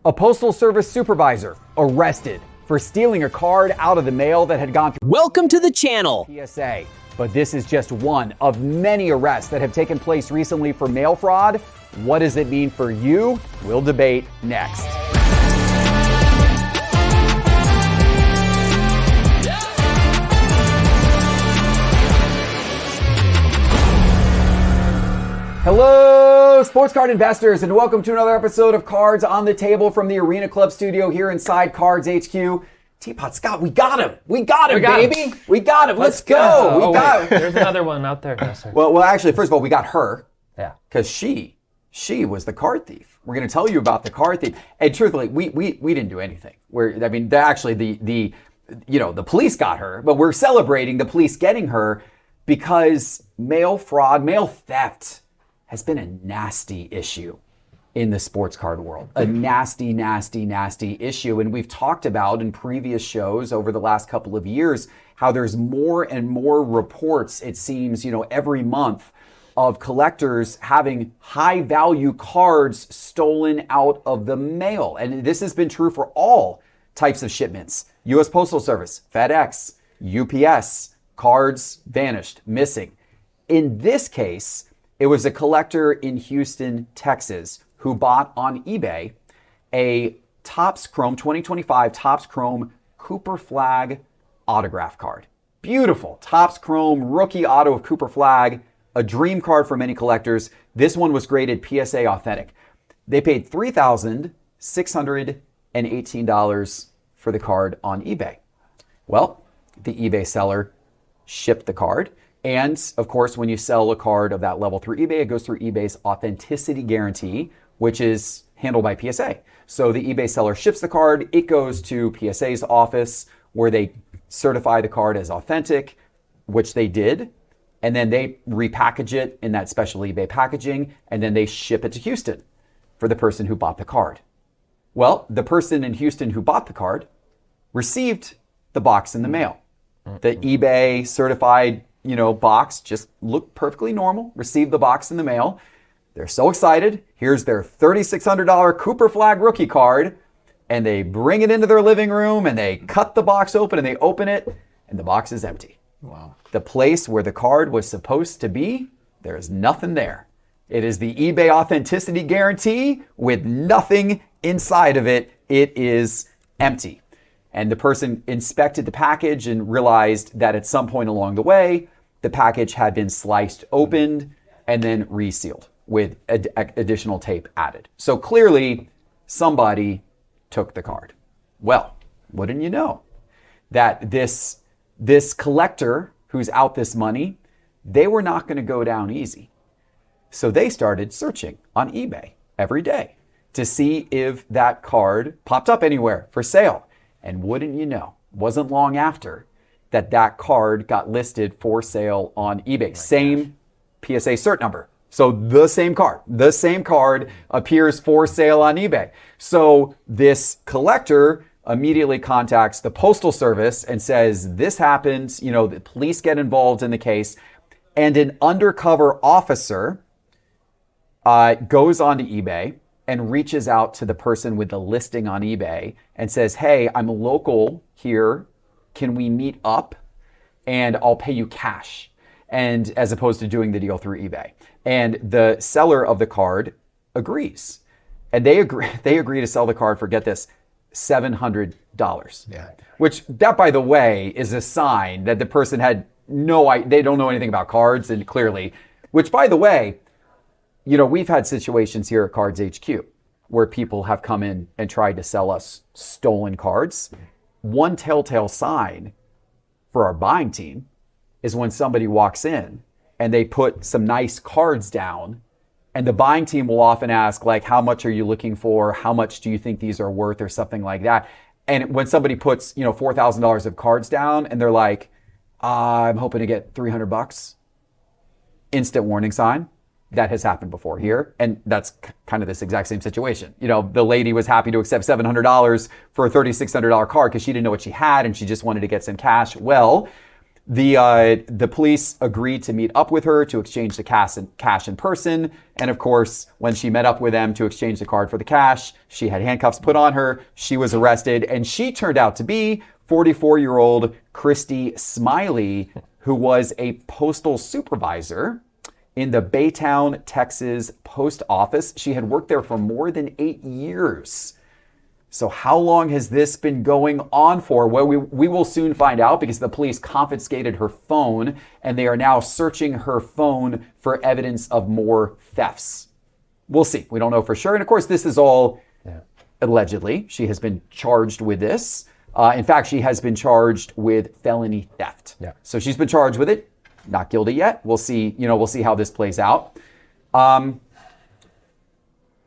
A Postal Service supervisor arrested for stealing a card out of the mail that had gone through Welcome to the channel. PSA. But this is just one of many arrests that have taken place recently for mail fraud. What does it mean for you? We'll debate next. Hello, sports card investors, and welcome to another episode of Cards on the Table from the Arena Club studio here inside Cards HQ. Teapot Scott, we got him, baby. We got him. Let's go. There's another one out there. No, sir. Well, actually, first of all, we got her. Yeah. Because she was the card thief. We're going to tell you about the card thief. And truthfully, we didn't do anything. The police got her, but we're celebrating the police getting her because mail fraud, mail theft has been a nasty issue in the sports card world. A nasty, nasty, nasty issue. And we've talked about in previous shows over the last couple of years how there's more and more reports, it seems, every month of collectors having high value cards stolen out of the mail. And this has been true for all types of shipments. U.S. Postal Service, FedEx, UPS, cards vanished, missing. In this case, it was a collector in Houston, Texas, who bought on eBay a Topps Chrome 2025 Topps Chrome Cooper Flag autograph card. Beautiful Topps Chrome rookie auto of Cooper Flag, a dream card for many collectors. This one was graded PSA authentic. They paid $3,618 for the card on eBay. Well, the eBay seller shipped the card. And of course, when you sell a card of that level through eBay, it goes through eBay's authenticity guarantee, which is handled by PSA. So the eBay seller ships the card, it goes to PSA's office where they certify the card as authentic, which they did. And then they repackage it in that special eBay packaging, and then they ship it to Houston for the person who bought the card. Well, the person in Houston who bought the card received the box in the mail. The eBay certified box just looked perfectly normal, received the box in the mail. They're so excited. Here's their $3,600 Cooper Flag rookie card. And they bring it into their living room and they cut the box open and they open it and the box is empty. Wow. The place where the card was supposed to be, there is nothing there. It is the eBay authenticity guarantee with nothing inside of it. It is empty. And the person inspected the package and realized that at some point along the way, the package had been sliced open and then resealed with additional tape added. So clearly, somebody took the card. Well, wouldn't you know that this collector who's out this money, they were not going to go down easy. So they started searching on eBay every day to see if that card popped up anywhere for sale. And wouldn't you know, wasn't long after that card got listed for sale on eBay. Same PSA cert number. So the same card appears for sale on eBay. So this collector immediately contacts the Postal Service and says, this happened, the police get involved in the case. And an undercover officer goes onto eBay and reaches out to the person with the listing on eBay and says, hey, I'm local here. Can we meet up? And I'll pay you cash. And as opposed to doing the deal through eBay. And the seller of the card agrees. And they agree to sell the card for, get this, $700. Yeah. Which that, by the way, is a sign that the person had they don't know anything about cards, and clearly, which, by the way, we've had situations here at Cards HQ where people have come in and tried to sell us stolen cards. One telltale sign for our buying team is when somebody walks in and they put some nice cards down, and the buying team will often ask, like, how much are you looking for? How much do you think these are worth, or something like that? And when somebody puts, $4,000 of cards down and they're like, I'm hoping to get $300, instant warning sign. That has happened before here. And that's kind of this exact same situation. The lady was happy to accept $700 for a $3,600 card because she didn't know what she had and she just wanted to get some cash. Well, The police agreed to meet up with her to exchange the cash in person. And of course, when she met up with them to exchange the card for the cash, she had handcuffs put on her. She was arrested, and she turned out to be 44-year-old Christy Smiley, who was a postal supervisor in the Baytown, Texas post office. She had worked there for more than 8 years. So how long has this been going on for? Well, we will soon find out, because the police confiscated her phone and they are now searching her phone for evidence of more thefts. We'll see. We don't know for sure. And of course, this is all allegedly. She has been charged with this. In fact, she has been charged with felony theft. Yeah. So she's been charged with it. Not guilty yet. We'll see. We'll see how this plays out. But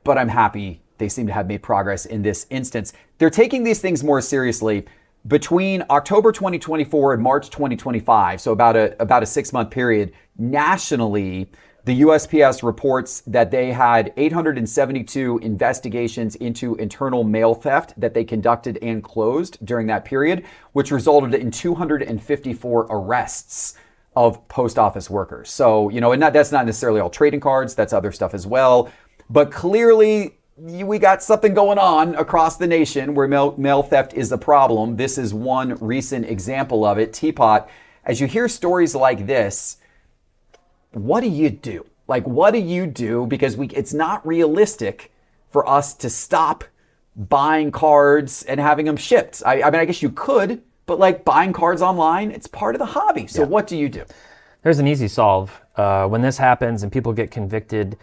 I'm happy they seem to have made progress in this instance. They're taking these things more seriously. Between October 2024 and March 2025, so about a 6-month period, nationally, the USPS reports that they had 872 investigations into internal mail theft that they conducted and closed during that period, which resulted in 254 arrests of post office workers. So, and that's not necessarily all trading cards, that's other stuff as well. But clearly, we got something going on across the nation where mail theft is a problem. This is one recent example of it. Teapot, as you hear stories like this, what do you do? What do you do? Because it's not realistic for us to stop buying cards and having them shipped. I mean, I guess you could, but buying cards online, it's part of the hobby. So what do you do? There's an easy solve. When this happens and people get convicted,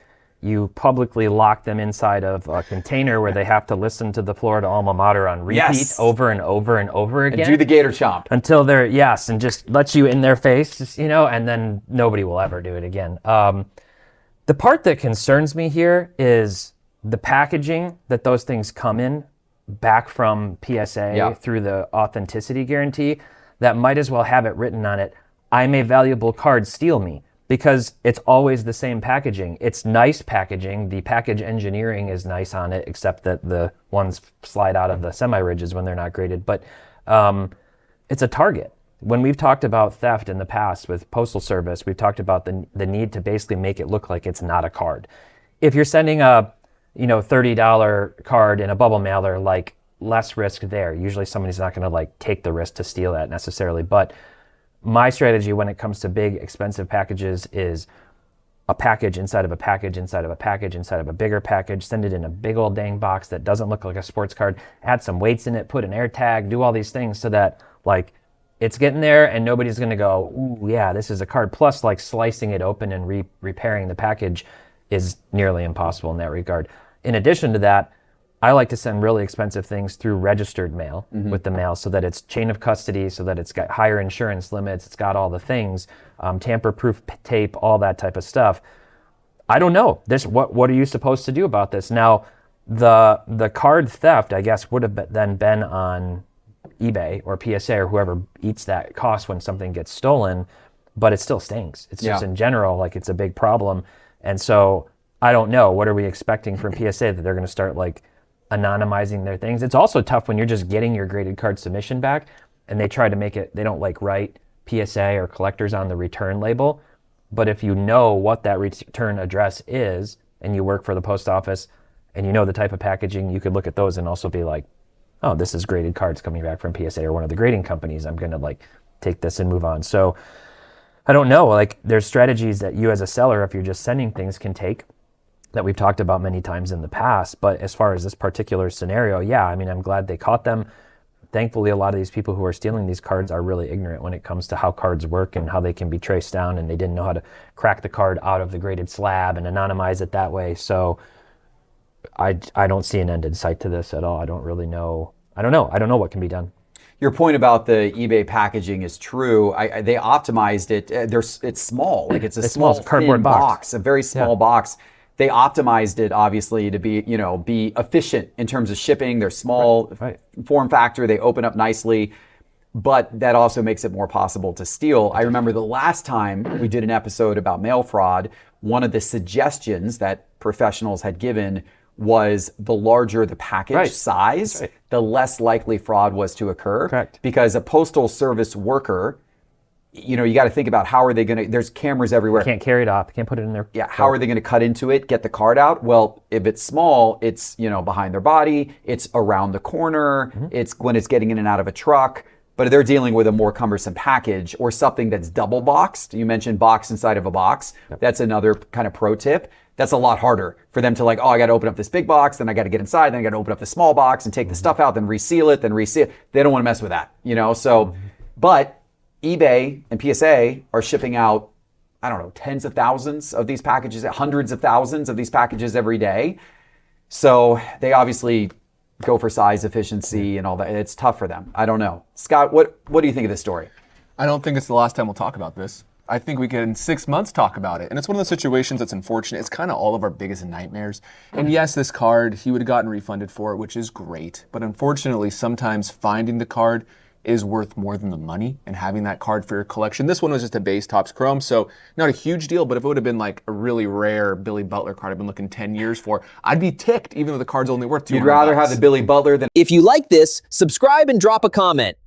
you publicly lock them inside of a container where they have to listen to the Florida alma mater on repeat over and over and over again. And do the gator chomp. Until they're, and just let you in their face, and then nobody will ever do it again. The part that concerns me here is the packaging that those things come in back from PSA through the authenticity guarantee that might as well have it written on it, I'm a valuable card, steal me. Because it's always the same packaging. It's nice packaging. The package engineering is nice on it, except that the ones slide out of the semi-ridges when they're not graded. But it's a target. When we've talked about theft in the past with Postal Service, we've talked about the need to basically make it look like it's not a card. If you're sending a $30 card in a bubble mailer, less risk there. Usually somebody's not going to take the risk to steal that necessarily. But my strategy when it comes to big, expensive packages is a package inside of a package inside of a package inside of a bigger package, send it in a big old dang box that doesn't look like a sports card, add some weights in it, put an air tag, do all these things so that it's getting there and nobody's going to go, ooh, yeah, this is a card. Plus, slicing it open and repairing the package is nearly impossible in that regard. In addition to that, I like to send really expensive things through registered mail with the mail so that it's chain of custody, so that it's got higher insurance limits, it's got all the things, tamper-proof tape, all that type of stuff. I don't know. What are you supposed to do about this? Now, the card theft, I guess, would have then been on eBay or PSA or whoever eats that cost when something gets stolen, but it still stinks. It's just in general, it's a big problem. And so I don't know. What are we expecting from PSA, that they're going to start anonymizing their things? It's also tough when you're just getting your graded card submission back and they try to make it, they don't write PSA or collectors on the return label. But if you know what that return address is and you work for the post office and you know the type of packaging, you could look at those and also be like, oh, this is graded cards coming back from PSA or one of the grading companies. I'm going to take this and move on. So I don't know, there's strategies that you as a seller, if you're just sending things, can take that we've talked about many times in the past. But as far as this particular scenario, I'm glad they caught them. Thankfully, a lot of these people who are stealing these cards are really ignorant when it comes to how cards work and how they can be traced down, and they didn't know how to crack the card out of the graded slab and anonymize it that way. So I don't see an end in sight to this at all. I don't really know. I don't know what can be done. Your point about the eBay packaging is true. They optimized it. It's small. It's a small cardboard box, a very small box. They optimized it, obviously, to be efficient in terms of shipping. They're small form factor. They open up nicely, but that also makes it more possible to steal. I remember the last time we did an episode about mail fraud, one of the suggestions that professionals had given was the larger the package size, the less likely fraud was to occur. Correct. Because a postal service worker you know, you got to think about how are they going to, there's cameras everywhere. Can't carry it off. Can't put it in there. Yeah, how are they going to cut into it, get the card out? Well, if it's small, it's, you know, behind their body, it's around the corner, it's when it's getting in and out of a truck. But if they're dealing with a more cumbersome package or something that's double boxed, you mentioned box inside of a box. That's another kind of pro tip. That's a lot harder for them to like, oh, I got to open up this big box, then I got to get inside, then I got to open up the small box and take the stuff out, then reseal it, then reseal it. They don't want to mess with that, you know? So, but eBay and PSA are shipping out, I don't know, tens of thousands of these packages, hundreds of thousands of these packages every day. So they obviously go for size efficiency and all that. It's tough for them. I don't know. Scott, what do you think of this story? I don't think it's the last time we'll talk about this. I think we can, in 6 months, talk about it. And it's one of the situations that's unfortunate. It's kind of all of our biggest nightmares. And yes, this card, he would have gotten refunded for it, which is great. But unfortunately, sometimes finding the card is worth more than the money and having that card for your collection. This one was just a base Topps Chrome, so not a huge deal, but if it would have been like a really rare Billy Butler card I've been looking 10 years for, I'd be ticked even though the card's only worth $200. You'd rather have the Billy Butler than... If you like this, subscribe and drop a comment.